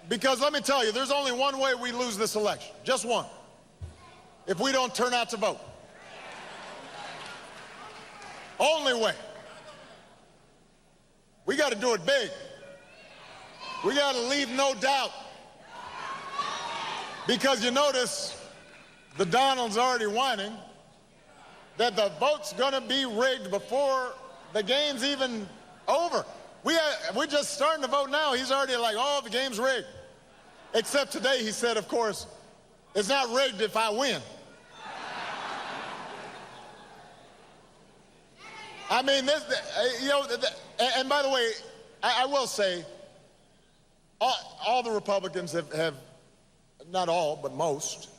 Because let me tell you, there's only one way we lose this election, just one. If we don't turn out to vote. Only way. We got to do it big. We got to leave no doubt. Because you notice the Donald's already whining that the vote's going to be rigged before the game's even over. We're just starting to vote now. He's already like, oh, the game's rigged. Except today he said, of course, it's not rigged if I win. I mean, and by the way, I will say, all the Republicans have, not all, but most,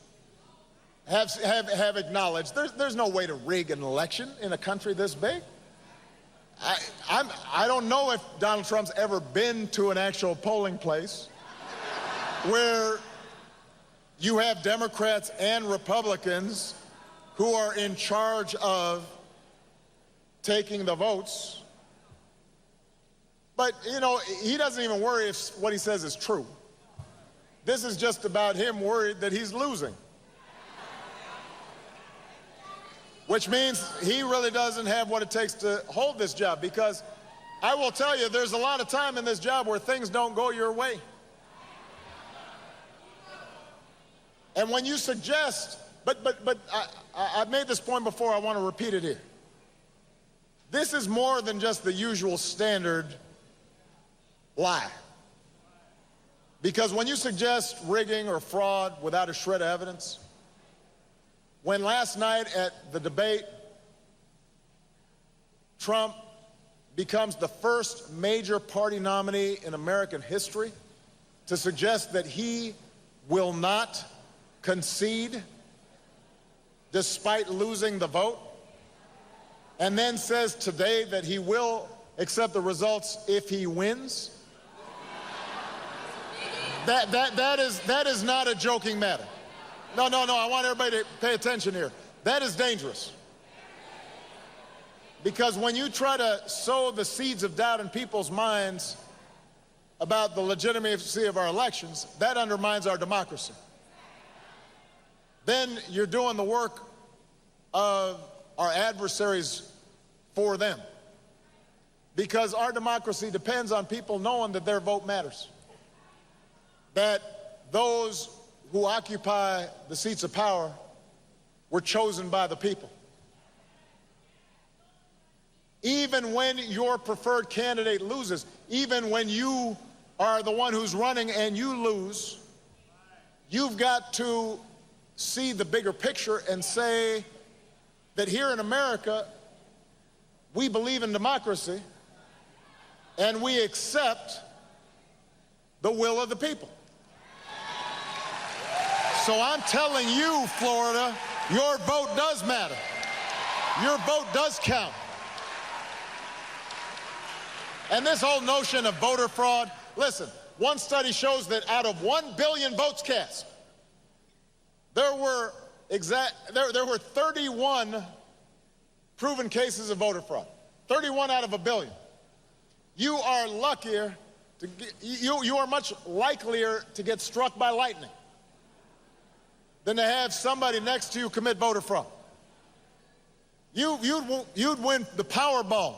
have acknowledged there's no way to rig an election in a country this big. I don't know if Donald Trump's ever been to an actual polling place where you have Democrats and Republicans who are in charge of taking the votes. But, you know, he doesn't even worry if what he says is true. This is just about him worried that he's losing. Which means he really doesn't have what it takes to hold this job, because I will tell you, there's a lot of time in this job where things don't go your way. And when you suggest, I've made this point before, I want to repeat it here. This is more than just the usual standard lie. Because when you suggest rigging or fraud without a shred of evidence, when last night at the debate, Trump becomes the first major party nominee in American history to suggest that he will not concede despite losing the vote, and then says today that he will accept the results if he wins, that is not a joking matter. No, I want everybody to pay attention here. That is dangerous. Because when you try to sow the seeds of doubt in people's minds about the legitimacy of our elections, that undermines our democracy. Then you're doing the work of our adversaries for them. Because our democracy depends on people knowing that their vote matters. That those who occupy the seats of power were chosen by the people. Even when your preferred candidate loses, even when you are the one who's running and you lose, you've got to see the bigger picture and say that here in America, we believe in democracy and we accept the will of the people. So I'm telling you, Florida, your vote does matter. Your vote does count. And this whole notion of voter fraud, listen, one study shows that out of 1 billion votes cast, there were 31 proven cases of voter fraud. 31 out of a billion. You are luckier to get, you are much likelier to get struck by lightning than to have somebody next to you commit voter fraud. You'd win the Powerball